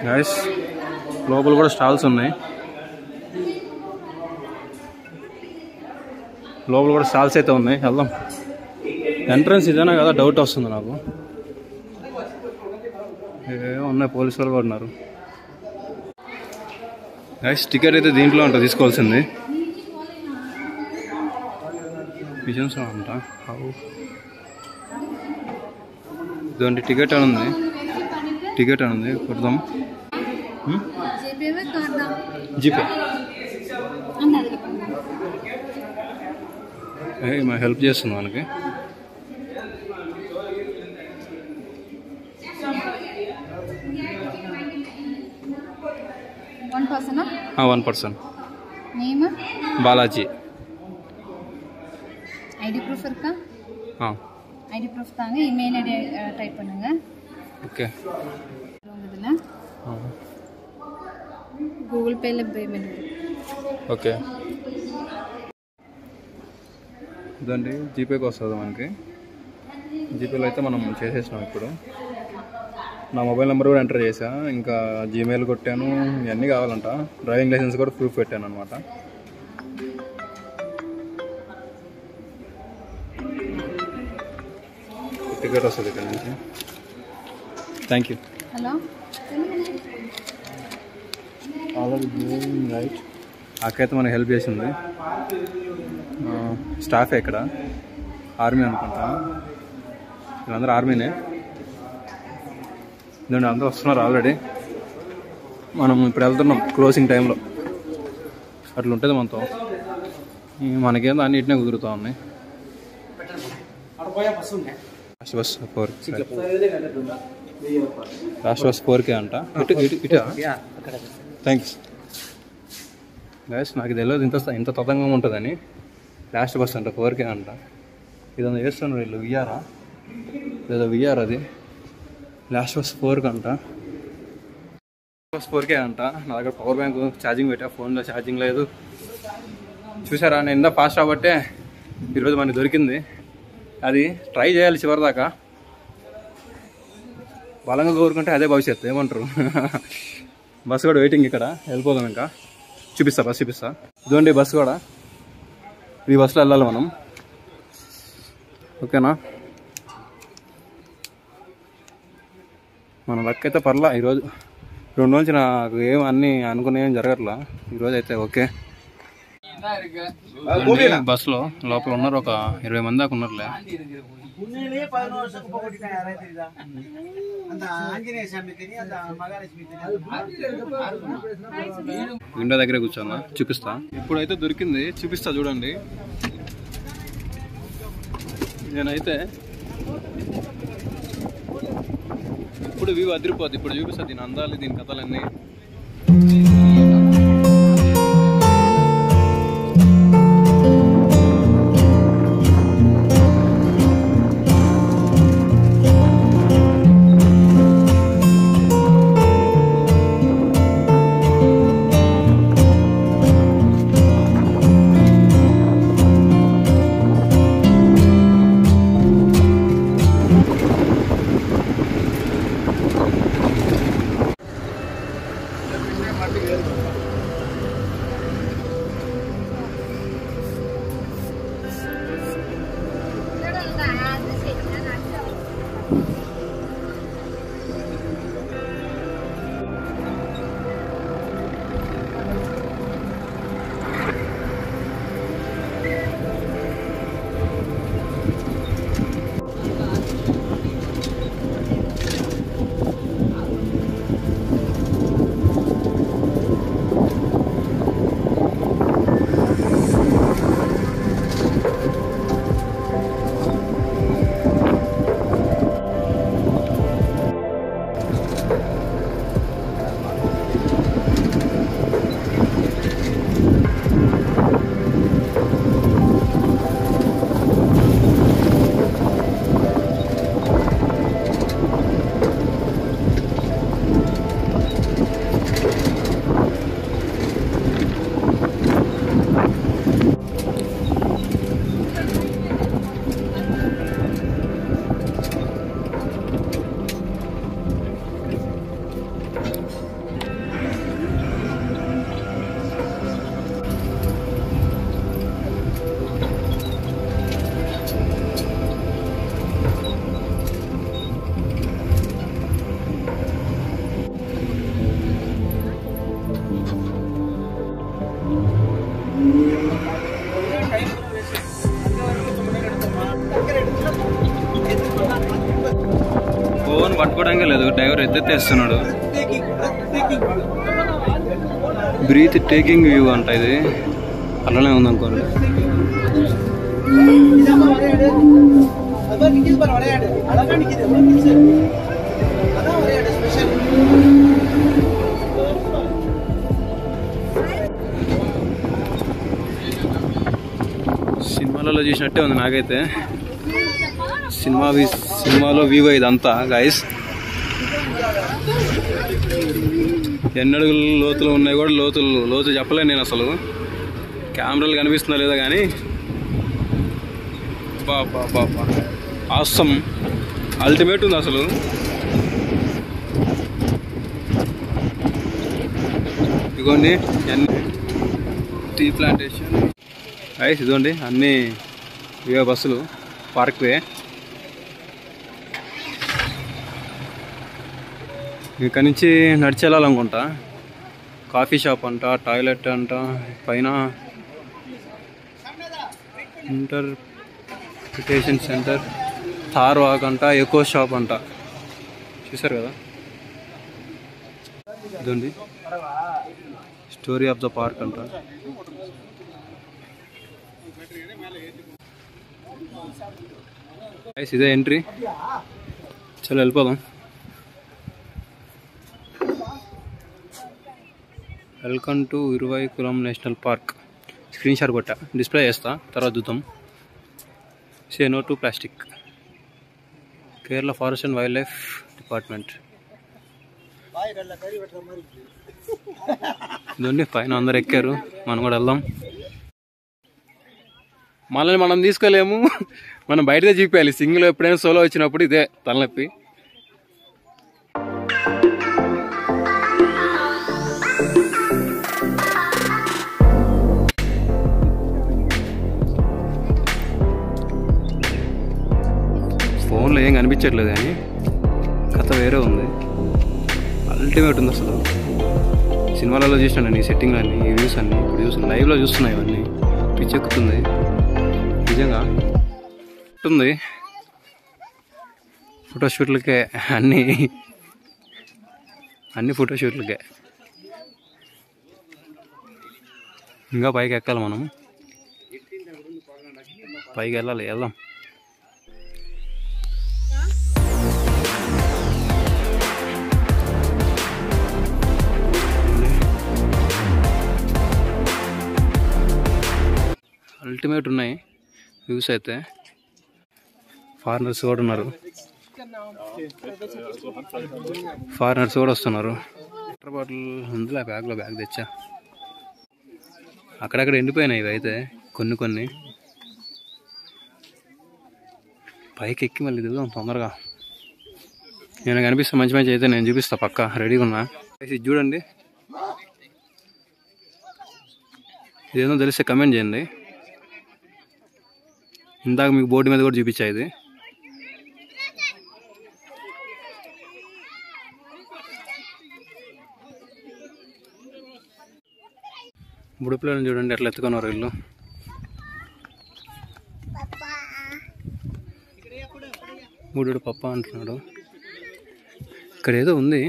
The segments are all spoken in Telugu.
గైస్ లోపల కూడా స్టాల్స్ ఉన్నాయి. లోపల కూడా స్టాల్స్ అయితే ఉన్నాయి. వెళ్దాం. ఎంట్రన్స్ ఇదేనా కదా డౌట్ వస్తుంది నాకు. ఏమో ఉన్నాయి, పోలీసు వాళ్ళు కూడా ఉన్నారు. గైస్ టికెట్ అయితే దీంట్లో ఉంటుంది తీసుకోవాల్సింది. విజన్స్ అంట ఇదండి. టికెట్ అని ఉంది, టికెట్ అని ఉంది. కొడదాం. జీపే మా హెల్ప్ చేస్తుంది మనకి. One person. Balaji. ID proof இருக்கா? ஐடி ப்ரூஃப் தாங்க. இமெயில் ஐடி டைப் பண்ணுங்க. ஓகே. இதுல గూగుల్ పేలో పేమెంట్. ఓకే. ఇదండి జీపేకి వస్తుంది మనకి. జీపేలో అయితే మనం చేసేసినాం. ఇప్పుడు నా మొబైల్ నెంబర్ కూడా ఎంటర్ చేసా. ఇంకా జీమెయిల్ కొట్టాను. ఇవన్నీ కావాలంట. డ్రైవింగ్ లైసెన్స్ కూడా ప్రూఫ్ పెట్టాను అనమాట. టికెట్ వస్తుంది ఇక్కడ నుంచి. Thank you. Hello right. అక్కైతే మనకి హెల్ప్ చేసింది. స్టాఫే ఇక్కడ. ఆర్మీ అనుకుంటా. వీళ్ళందరూ ఆర్మీనే. ఇదండి అందరూ వస్తున్నారు ఆల్రెడీ. మనం ఇప్పుడు వెళ్తున్నాం క్లోజింగ్ టైంలో. అట్లా ఉంటుంది మనతో. మనకేందో అన్నిటినే కుదురుతూ ఉన్నాయి. Last bus 4. లాస్ట్ బస్ 4కే అంట. ఇటు థ్యాంక్స్ గైస్. నాకు తెలియదు ఇంత తతంగం ఉంటుందని. లాస్ట్ బస్ అంట 4కే అంట. ఇదంతా చేస్తున్నారు వీళ్ళు. విఆరా లేదా విఆర్ అది. లాస్ట్ బస్ 4కి అంట. బస్ 4కే అంట. నా దగ్గర పవర్ బ్యాంక్ ఛార్జింగ్ పెట్టా. ఫోన్లో ఛార్జింగ్ లేదు. చూసారా నేను ఇంత ఫాస్ట్ కాబట్టే ఈరోజు మనకి దొరికింది. అది ట్రై చేయాలి చివరిదాకా. బలంగా కోరుకుంటే అదే భవిష్యత్తు. ఏమంటారు? బస్సు కూడా వెయిటింగ్ ఇక్కడ. వెళ్ళిపోదాం. ఇంకా చూపిస్తా, బస్ చూపిస్తా. ఇదిగోండి బస్సు కూడా. ఈ బస్సులో వెళ్ళాలి మనం. ఓకేనా? మన లక్ అయితే పర్లా. ఈరోజు 2 రోజుల నుంచి నాకు ఏం అన్నీ అనుకునే ఏం జరగట్లా. ఈరోజు అయితే ఓకే. బస్సులో లోపల ఉన్నారు ఒక 20 మంది దాకా ఉన్నారులే. విండో దగ్గరే కూర్చోన్నా. చూపిస్తా. ఇప్పుడైతే దొరికింది. చూపిస్తా చూడండి. నేనైతే ఇప్పుడు వ్యూ అదిరిపోద్ది. ఇప్పుడు చూపిస్తా దీని అందాలు, దీని కథలన్నీ. పట్టుకోవడానికి లేదు, డ్రైవర్ ఎత్తేస్తున్నాడు. బ్రీత్ టేకింగ్ వ్యూ అంట ఇది, అలానే ఉందనుకోండి. సినిమాలలో చూసినట్టే ఉంది నాకైతే. సినిమాలో వ్యూ ఇదంతా గైస్. ఎన్ని అడుగులు లోతులు ఉన్నాయి కూడా లోతు చెప్పలేను నేను అసలు. కెమెరాలు కనిపిస్తుందా లేదా కానీ బాబా ఆసమ్ అల్టిమేట్ ఉంది అసలు. ఇదిగోండి టీ ప్లాంటేషన్ గైస్. ఇదిగోండి అన్ని వివో బస్సులు పార్క్ వే. ఇక్కడ నుంచి నడిచి వెళ్ళాలనుకుంటా. కాఫీ షాప్ అంట, టాయిలెట్ అంట, పైన ఇంటర్ప్రిటేషన్ సెంటర్, థార్ వాక్ అంట, ఎకో షాప్ అంట. చూసారు కదా, ఇదండి స్టోరీ ఆఫ్ ద పార్క్ అంట. ఇదే ఎంట్రీ. చలో వెళ్ళిపోదాం. Welcome to Eravikulam national park. Screenshot కొట్టా, డిస్ప్లే చేస్తా, తర్వాత చూద్దాం. Say no to plastic. Kerala forest and wildlife department. ఇదండి పైన అందరు ఎక్కారు, మనం కూడా వెళ్దాం. మనల్ని మనం తీసుకోలేము, మనం బయటగా చూపించాలి. సింగిల్ ఎప్పుడైనా సోలో వచ్చినప్పుడు ఇదే తలనొప్పి. ఫోన్లో ఏం కనిపించట్లేదు కానీ కథ వేరే ఉంది, అల్టిమేట్ ఉంది అసలు. సినిమాలలో చూసినాను ఈ సెట్టింగ్ అన్నీ, ఈ వ్యూస్ అన్నీ ఇప్పుడు చూస్తున్నాను, లైవ్లో చూస్తున్నాయి ఇవన్నీ. పిచ్చెక్కుతుంది నిజంగా ఉంటుంది. ఫోటోషూట్లకే అన్ని ఫోటోషూట్లకే. ఇంకా పైకి ఎక్కాలి మనం, పైకి వెళ్ళాలి, వెళ్దాం. అల్టిమేట్ ఉన్నాయి వ్యూస్ అయితే. ఫారినర్స్ కూడా ఉన్నారు, ఫారినర్స్ కూడా వస్తున్నారు. వాటర్ బాటిల్ ఉందిలే బ్యాగ్లో, బ్యాగ్ తెచ్చా. అక్కడక్కడ ఎండిపోయినాయి ఇవి అయితే కొన్ని. పైకి ఎక్కి మళ్ళీ దిగుదాం తొందరగా. నేను కనిపిస్తా మంచి అయితే నేను చూపిస్తా, పక్క రెడీగా ఉన్నా. ఇది చూడండి, ఇదేదో తెలిస్తే కమెంట్ చేయండి. ఇందాక మీకు బోర్డు మీద కూడా చూపించా ఇది. బుడిపిల్లని చూడండి ఎట్లా ఎత్తుకున్నారు వీళ్ళు. బుడుడు పప్ప అంటున్నాడు. ఇక్కడ ఏదో ఉంది,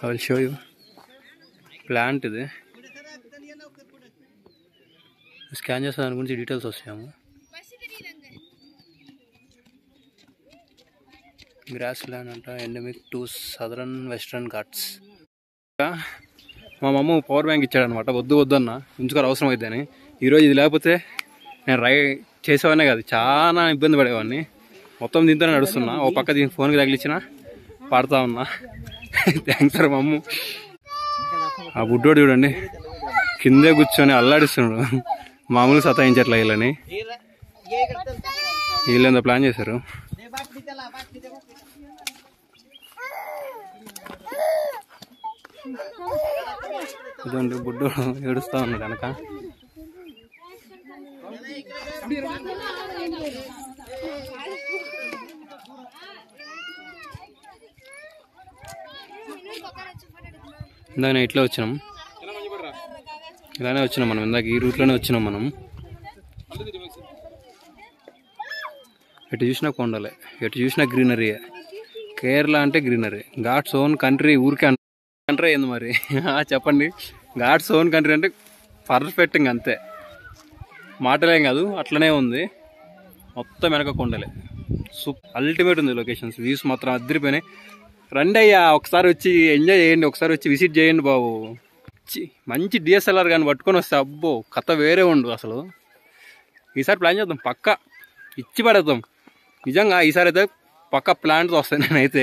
I will show you. Plant ఇది, స్కాన్ చేస్తే దాని గురించి డీటెయిల్స్ వస్తాము. గ్రాస్ ల్యాండ్ అంట, endemic to southern western Ghats. మా మమ్మ పవర్ బ్యాంక్ ఇచ్చాడనమాట, వద్దు అన్న ఉంచుకోరు అవసరం అయిద్దని. ఈరోజు ఇది లేకపోతే నేను చేసేవాడినే కాదు, చాలా ఇబ్బంది పడేవాడిని. మొత్తం దీంతోనే నడుస్తున్నా, ఓ పక్క దీనికి ఫోన్కి తగిలిచ్చిన పాడుతూ ఉన్నా. థ్యాంక్స్ సార్ మమ్మ. ఆ బుడ్డోడు చూడండి కిందే కూర్చొని అల్లాడిస్తున్నాడు, మామూలు సతాయించట్లా వీళ్ళని. వీళ్ళేందో ప్లాన్ చేశారు. ఇదండి బుడ్డోడు ఏడుస్తూ ఉన్నాడు వెనక. ఇందాక ఇట్లా వచ్చినాం, ఇలానే వచ్చినాం మనం, ఇందాక ఈ రూట్లోనే వచ్చినాం మనం. ఎటు చూసినా కొండలే, ఎటు చూసినా గ్రీనరీయే. కేరళ అంటే గ్రీనరీ, గాడ్స్ ఓన్ కంట్రీ. ఊరికే కంట్రీ ఏంది మరి చెప్పండి. గాడ్స్ ఓన్ కంట్రీ అంటే పర్ఫెక్ట్, అంతే, మాటలేం కాదు, అట్లనే ఉంది. మొత్తం వెనక కొండలే, అల్టిమేట్ ఉంది లొకేషన్స్. వ్యూస్ మాత్రం అద్దరిపోయినాయి. రండి అయ్యా, ఒకసారి వచ్చి ఎంజాయ్ చేయండి, ఒకసారి వచ్చి విజిట్ చేయండి బాబు. మంచి డిఎస్ఎల్ఆర్ కానీ పట్టుకొని వస్తే అబ్బో కథ వేరే ఉండు అసలు. ఈసారి ప్లాన్ చేద్దాం, పక్కా ఇచ్చి పడేద్దాం నిజంగా. ఈసారి అయితే పక్కా ప్లాన్తో వస్తాయి. నేనైతే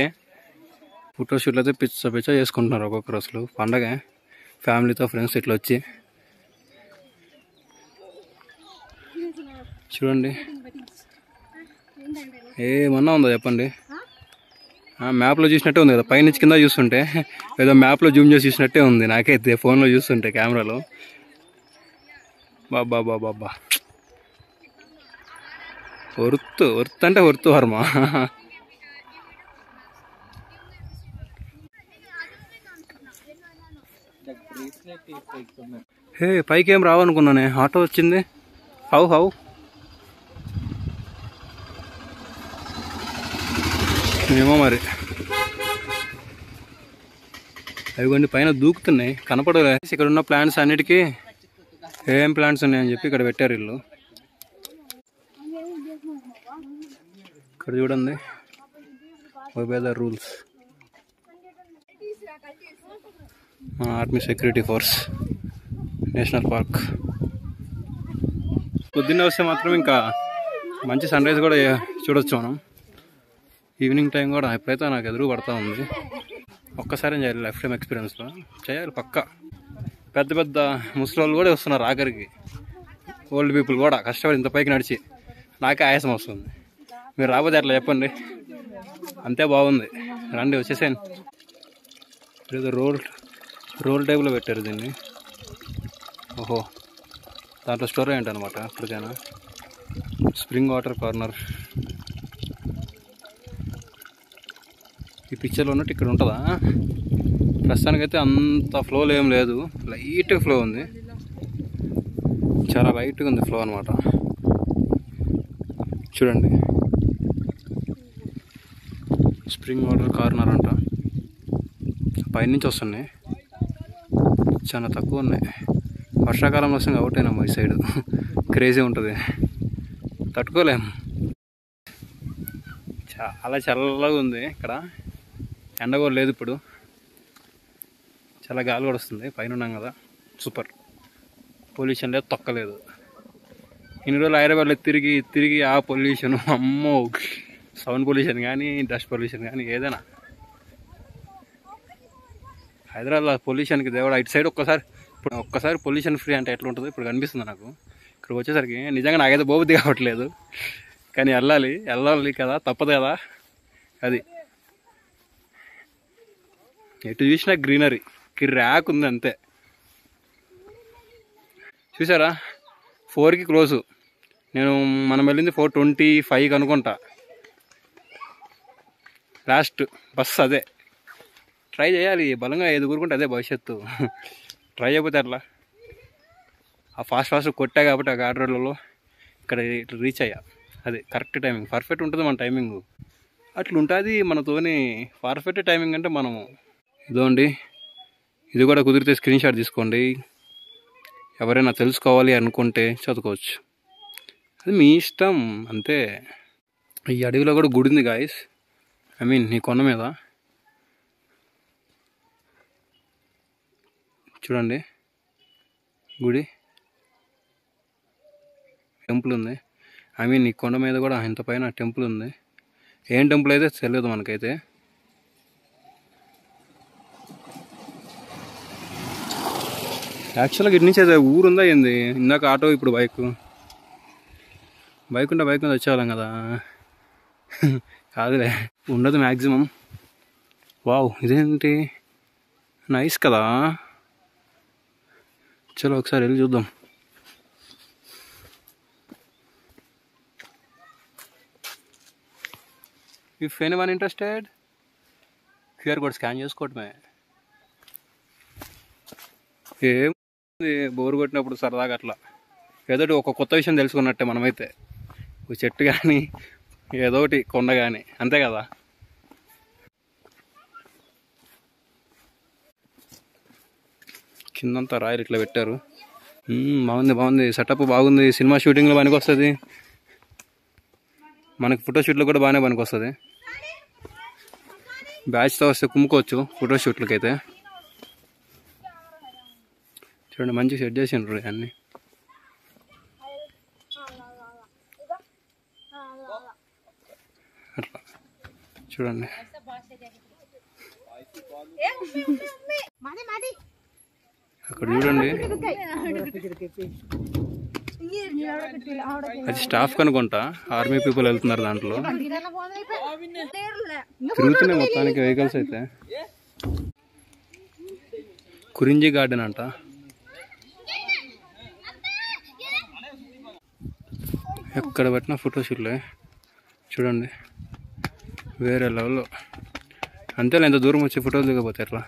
ఫోటోషూట్లు అయితే పిచ్చ చేసుకుంటున్నారు ఒక్కొక్కరు. అసలు పండగ ఫ్యామిలీతో ఫ్రెండ్స్ ఇట్లా వచ్చి చూడండి. ఏమన్నా ఉందా చెప్పండి. మ్యాప్లో చూసినట్టే ఉంది కదా, పైనుంచి కింద చూస్తుంటే ఏదో మ్యాప్లో జూమ్ చేసి చూసినట్టే ఉంది నాకైతే, ఫోన్లో చూస్తుంటే కెమెరాలో. బాబా బాబా, వర్త్ అంటే వర్త్ వర్మ. హే పైకి ఏం రావనుకున్నానే, ఆటో వచ్చింది. హౌ ఏమో మరి. అవిగోండి పైన దూకుతున్నాయి, కనపడలే. ఇక్కడ ఉన్న ప్లాంట్స్ అన్నిటికీ ఏం ప్లాంట్స్ ఉన్నాయని చెప్పి ఇక్కడ పెట్టారు వీళ్ళు. ఇక్కడ చూడండి, obey the rules. Army security force, national park. పొద్దున్నే వస్తే మాత్రం ఇంకా మంచి సన్ రైజ్ కూడా చూడొచ్చు మనం. ఈవినింగ్ టైం కూడా ఎప్పుడైతే నాకు ఎదురు పడతా ఉంది. ఒక్కసారి చేయాలి లైఫ్ టైం ఎక్స్పీరియన్స్లో, చేయాలి పక్కా. పెద్ద పెద్ద ముసలోళ్ళు కూడా వస్తున్నారు ఆఖరికి, ఓల్డ్ పీపుల్ కూడా కష్టపడి ఇంత పైకి నడిచి. నాకే ఆయాసం వస్తుంది. మీరు రాబోతే అట్లా చెప్పండి, అంతే బాగుంది. రండి వచ్చేసాను. ఏదో రోల్ టైప్లో పెట్టారు దీన్ని. ఓహో, దాంట్లో స్టోర్ ఏంటనమాట. ఇప్పటికైనా స్ప్రింగ్ వాటర్ కార్నర్ ఈ పిక్చర్లో ఉన్నట్టు ఇక్కడ ఉంటుందా? ప్రస్తుతానికైతే అంత ఫ్లోలో ఏం లేదు, లైట్ ఫ్లో ఉంది, చాలా లైట్గా ఉంది ఫ్లో అనమాట. చూడండి, స్ప్రింగ్ వాటర్ కార్నర్ అంట. పైనుంచి వస్తున్నాయి, చాలా తక్కువ ఉన్నాయి. వర్షాకాలంలో వస్తుంది అవుటేనమ్మా ఈ సైడ్, క్రేజీ ఉంటుంది, తట్టుకోలేము. చాలా చల్లగా ఉంది ఇక్కడ, ఎండ కూడా లేదు ఇప్పుడు, చాలా గాలి కూడా వస్తుంది. పైన ఉన్నాం కదా, సూపర్. పొల్యూషన్ లేదు, తొక్కలేదు. ఇన్ని రోజులు హైదరాబాద్లో తిరిగి ఆ పొల్యూషన్, అమ్మో, సౌండ్ పొల్యూషన్ కానీ డస్ట్ పొల్యూషన్ కానీ ఏదైనా. హైదరాబాద్లో పొల్యూషన్కి దేవుడు ఇటు సైడ్ ఒక్కసారి పొల్యూషన్ ఫ్రీ అంటే ఎట్లా ఉంటుందో ఇప్పుడు కనిపిస్తుంది నాకు. ఇక్కడికి వచ్చేసరికి నిజంగా నాకైతే బోబుద్ది కావట్లేదు, కానీ వెళ్ళాలి కదా, తప్పదు కదా. అది ఎటు చూసినా గ్రీనరీ, కిర్రాక్ ఉంది అంతే. చూసారా, 4కి క్లోజు. మనం వెళ్ళింది 4:25 అనుకుంటా లాస్ట్ బస్. అదే ట్రై చేయాలి, బలంగా ఏది కూరుకుంటే అదే భవిష్యత్తు. ట్రై చేయకపోతే అట్లా. ఆ ఫాస్ట్ కొట్టా కాబట్టి ఆ ఘాట్ రోడ్లలో ఇక్కడ ఇట్లా రీచ్ అయ్యా. అదే కరెక్ట్ టైమింగ్, పర్ఫెక్ట్ ఉంటుంది మన టైమింగ్. అట్లా ఉంటుంది మనతోని. పర్ఫెక్ట్ టైమింగ్ అంటే మనము ఇదోండి, ఇది కూడా కుదిరితే స్క్రీన్ షాట్ తీసుకోండి. ఎవరైనా తెలుసుకోవాలి అనుకుంటే చదువుకోవచ్చు, అది మీ ఇష్టం అంతే. ఈ అడవిలో కూడా గుడి ఉంది గాయస్, ఈ కొండ మీద చూడండి గుడి, టెంపుల్ ఉంది. ఈ కొండ మీద కూడా ఇంత పైన టెంపుల్ ఉంది. ఏం టెంపుల్ అయితే తెలియదు మనకైతే. యాక్చువల్గా ఇటు నుంచి అయితే ఊరుందా ఏంది? ఇందాక ఆటో, ఇప్పుడు బైక్ ఉంటే బైక్ మీద వచ్చేవాళ్ళం కదా. కాదులే, ఉండదు మ్యాక్సిమం. వావ్, ఇదేంటి నైస్ కదా. చలో ఒకసారి వెళ్ళి చూద్దాం. If anyone interested, QR code scan చేసుకోవటమే. ఏం బోరు కొట్టినప్పుడు సరదాగా అట్లా ఏదో ఒక కొత్త విషయం తెలుసుకున్నట్టే మనమైతే. ఒక చెట్టు కానీ ఏదో ఒకటి కొండ కానీ, అంతే కదా. కిందంతా రాయలు ఇట్లా పెట్టారు. బాగుంది సెటప్ బాగుంది. సినిమా షూటింగ్లో పనికి వస్తుంది, మనకి ఫోటోషూట్లో కూడా బాగానే పనికి వస్తుంది. బ్యాచ్తో వస్తే కుమ్ముకోవచ్చు ఫోటోషూట్లకి అయితే. చూడండి మంచిగా సెట్ చేసిండ్రు అన్నీ. అట్లా చూడండి. అక్కడ చూడండి అది స్టాఫ్ కనుకుంటా, ఆర్మీ పీపుల్ వెళ్తున్నారు దాంట్లో. తిరుగుతున్నాయి మొత్తానికి వెహికల్స్ అయితే. కురింజి గార్డెన్ అంట. ఎక్కడ పెట్టిన ఫోటోషూట్లే చూడండి, వేరే లెవెల్లో. అంతేలే, ఎంత దూరం వచ్చి ఫోటోలు దిగపోతే ఎట్లా.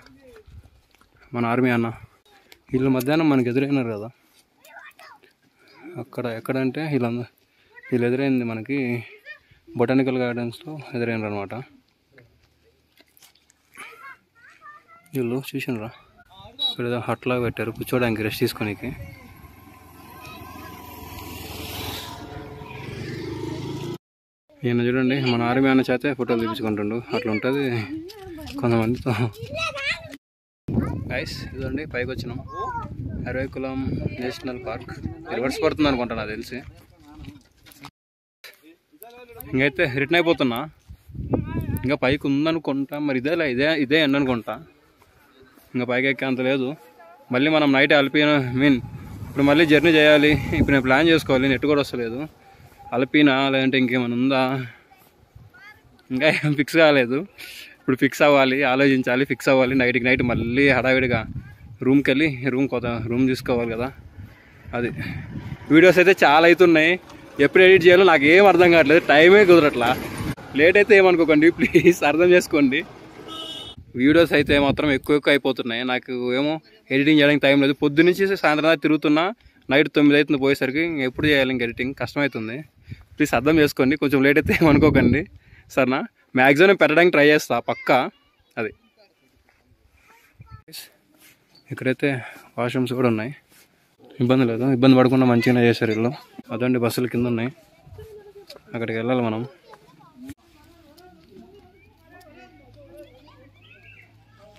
మన ఆర్మీ అన్న వీళ్ళు మధ్యాహ్నం మనకి ఎదురైనారు కదా అక్కడ. ఎక్కడంటే వీళ్ళు ఎదురైంది మనకి బొటానికల్ గార్డెన్స్లో ఎదురైనారు అనమాట. వీళ్ళు చూసినరా, ఇక్కడ ఏదో హట్లాగా పెట్టారు కూర్చోడానికి, రెస్ట్ తీసుకోనికి. ఈయన చూడండి మన ఆర్మీ అన్న చేతే ఫోటోలు తీపించుకుంటుండు. అట్లా ఉంటుంది కొంతమందితో. గైస్ ఇదండి పైకి వచ్చినాం, అరవైకులం నేషనల్ పార్క్. రివర్స్ పడుతుంది అనుకుంటా నాకు తెలిసి. ఇంకైతే రిటర్న్ అయిపోతున్నా. ఇంకా పైకి ఉందనుకుంటా, మరి ఇదే ఎండ్ అనుకుంటా. ఇంకా పైకి ఎక్కే అంత లేదు. మళ్ళీ మనం నైట్ అల్పినా ఇప్పుడు మళ్ళీ జర్నీ చేయాలి. ఇప్పుడు నేను ప్లాన్ చేసుకోవాలి, నెట్ కూడా వస్తలేదు. అల్పినా లేదంటే ఇంకేమైనా ఉందా ఇంకా ఏం ఫిక్స్ కాలేదు. ఇప్పుడు ఫిక్స్ అవ్వాలి, ఆలోచించాలి, ఫిక్స్ అవ్వాలి. నైట్కి నైట్ మళ్ళీ హడావిడిగా రూమ్కి వెళ్ళి రూమ్ తీసుకోవాలి కదా. అది వీడియోస్ అయితే చాలా అవుతున్నాయి, ఎప్పుడు ఎడిట్ చేయాలో నాకు ఏం అర్థం కావట్లేదు, టైమే కుదరట్లా. లేట్ అయితే ఏమనుకోకండి ప్లీజ్, అర్థం చేసుకోండి. వీడియోస్ అయితే మాత్రం ఎక్కువ అయిపోతున్నాయి. నాకు ఏమో ఎడిటింగ్ చేయడానికి టైం లేదు. పొద్దున్నుంచి సాయంత్రం దాకా తిరుగుతున్నా, నైట్ 9 అవుతుంది పోయేసరికి. ఎప్పుడు చేయాలి ఇంక ఎడిటింగ్, కష్టమవుతుంది. ప్లీజ్ అర్థం చేసుకోండి, కొంచెం లేట్ అయితే ఏమనుకోకండి సరేనా. మ్యాక్సిమం పెట్టడానికి ట్రై చేస్తా పక్కా. అది ఇక్కడైతే వాష్రూమ్స్ కూడా ఉన్నాయి, ఇబ్బంది లేదు. ఇబ్బంది పడకుండా మంచిగానే చేశారు వీళ్ళు. అదండి బస్సులు కింద ఉన్నాయి, అక్కడికి వెళ్ళాలి మనం.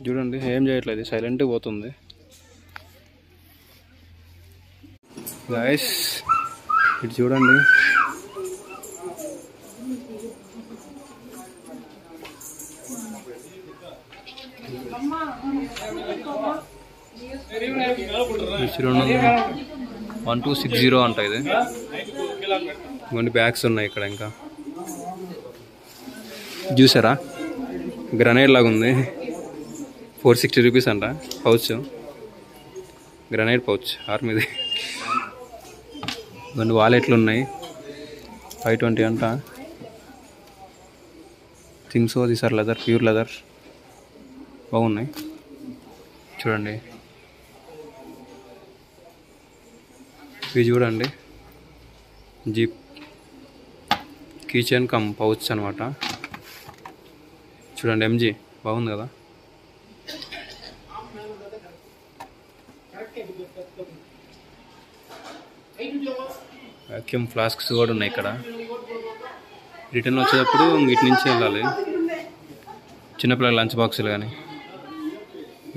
చూడండి ఏం చేయట్లేదు, సైలెంట్గా పోతుంది. గైస్ ఇటు చూడండి, చిరుండి 1260 అంట ఇది. ఇవన్నీ బ్యాగ్స్ ఉన్నాయి ఇక్కడ. ఇంకా చూసారా, గ్రనైడ్ లాగా ఉంది. 460 రూపీస్ అంట పౌచ్, గ్రనైడ్ పౌచ్ ఆర్మీది. ఇవన్నీ వాలెట్లు ఉన్నాయి, 520 అంట. Things these are leather, pure leather, బాగున్నాయి చూడండి. ఇవి చూడండి జీప్ కిచెన్ కమ్ పౌచ్ అనమాట. చూడండి ఎంజీ, బాగుంది కదా. వాక్యూమ్ ఫ్లాస్క్స్ కూడా ఉన్నాయి ఇక్కడ. రిటర్న్ వచ్చేటప్పుడు ఇటు నుంచి వెళ్ళాలి. చిన్నపిల్లల లంచ్ బాక్సులు కానీ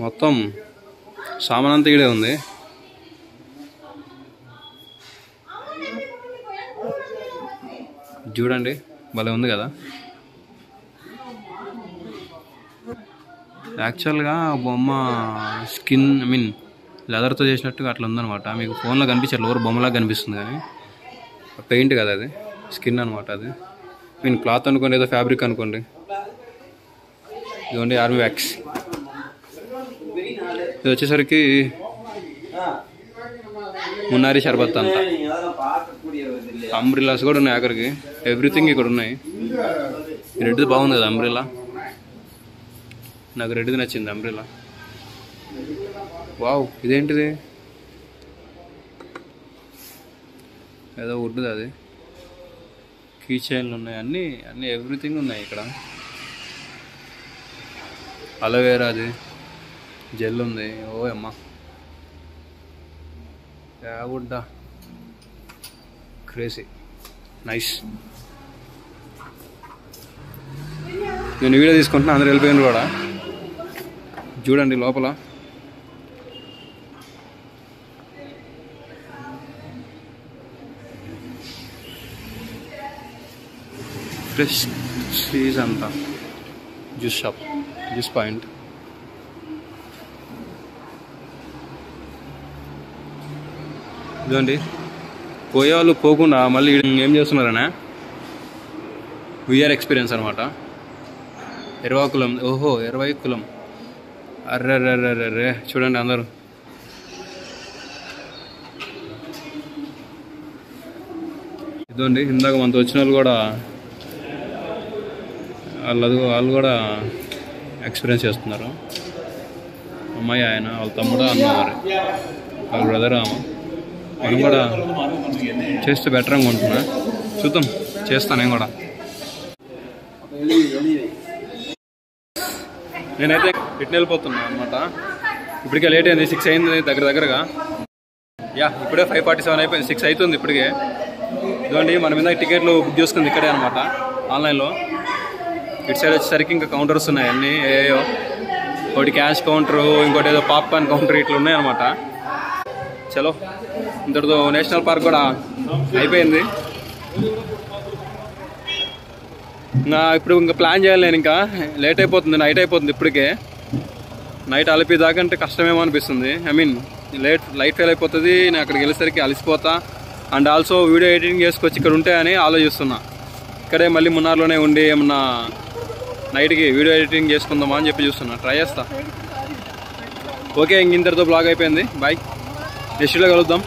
మొత్తం సామాన్ అంతా ఇక్కడే ఉంది. చూడండి భలే ఉంది కదా. యాక్చువల్గా బొమ్మ స్కిన్ లెదర్తో చేసినట్టుగా అట్లా ఉందనమాట. మీకు ఫోన్లో కనిపించారు, లోవర్ బొమ్మలాగా కనిపిస్తుంది కానీ పెయింట్ కదా అది, స్కిన్ అనమాట అది. క్లాత్ అనుకోండి, ఏదో ఫ్యాబ్రిక్ అనుకోండి. ఇదిగోండి ఆర్మీ వ్యాక్స్. ఇది వచ్చేసరికి మున్నారి షర్బత్ అంట. అంబ్రిల్లాస్ కూడా ఉన్నాయి అక్కడికి, ఎవ్రీథింగ్ ఇక్కడ ఉన్నాయి. రెడ్ది బాగుంది కదా అంబ్రిల్లా, నాకు రెడ్ది నచ్చింది అంబ్రిల్లా. వావ్, ఇదేంటిది, ఏదో వుడ్ది అది. కీ చైన్లు ఉన్నాయి, అన్నీ ఎవ్రీథింగ్ ఉన్నాయి ఇక్కడ. అలోవేరాది జెల్ ఉంది. ఓ అమ్మ, యావుడ్డా క్రేజీ నైస్. నేను వీడియో తీసుకుంటున్నా, అందరు వెళ్ళిపోయింది కూడా. చూడండి లోపల ఫ్రెష్ చీజ్ అంతా. Juice shop, juice point. ఇదండి పోయే వాళ్ళు పోకుండా మళ్ళీ ఏం చేస్తున్నారనే విఆర్ ఎక్స్పీరియన్స్ అనమాట. ఎర్వాకులం, ఓహో ఎర్వాకులం. అర్రర్రర్రర్రే చూడండి అందరూ. ఇదండి ఇందాక మనతో వచ్చిన వాళ్ళు కూడా వాళ్ళు కూడా ఎక్స్పీరియన్స్ చేస్తున్నారు. అమ్మాయి ఆయన, వాళ్ళ తమ్ముడు, అన్నవారు, వాళ్ళ బ్రదర్. మనం కూడా చేస్తే బెటర్ అనుకుంటున్నా. చూద్దాం, చేస్తాను నేను కూడా. నేనైతే రిటర్న్ వెళ్ళిపోతున్నా అనమాట. ఇప్పటికే లేట్ అయింది, 6 అయింది దగ్గరగా. ఇప్పుడే 5:47 అయిపోయింది, 6 అవుతుంది ఇప్పటికే. ఇదిగోండి మన మీద టికెట్లు బుక్ చేసుకుంది ఇక్కడే అనమాట, ఆన్లైన్లో. ఇటు సైడ్ వచ్చేసరికి ఇంకా కౌంటర్స్ ఉన్నాయి అన్నీ ఏయో. ఒకటి క్యాష్ కౌంటరు, ఇంకోటి ఏదో పాప్కార్న్ కౌంటర్, ఇట్లా ఉన్నాయన్నమాట. చలో, ఇంతటితో నేషనల్ పార్క్ కూడా అయిపోయింది. ఇప్పుడు ఇంకా ప్లాన్ చేయాలి నేను. ఇంకా లేట్ అయిపోతుంది, నైట్ అయిపోతుంది ఇప్పటికే. నైట్ అలిపి దాకా అంటే కష్టమేమో అనిపిస్తుంది. ఐ మీన్ లైట్ ఫెయిల్ అయిపోతుంది. నేను అక్కడికి వెళ్ళేసరికి అలసిపోతా. అండ్ ఆల్సో వీడియో ఎడిటింగ్ చేసుకొచ్చి ఇక్కడ ఉంటాయని ఆలోచిస్తున్నా. ఇక్కడే మళ్ళీ మున్నార్లోనే ఉండి ఏమన్నా నైట్కి వీడియో ఎడిటింగ్ చేసుకుందామా అని చెప్పి చూస్తున్నా, ట్రై చేస్తా. ఓకే, ఇంతటితో బ్లాగ్ అయిపోయింది. బాయ్, నెక్స్ట్లో కలుద్దాం.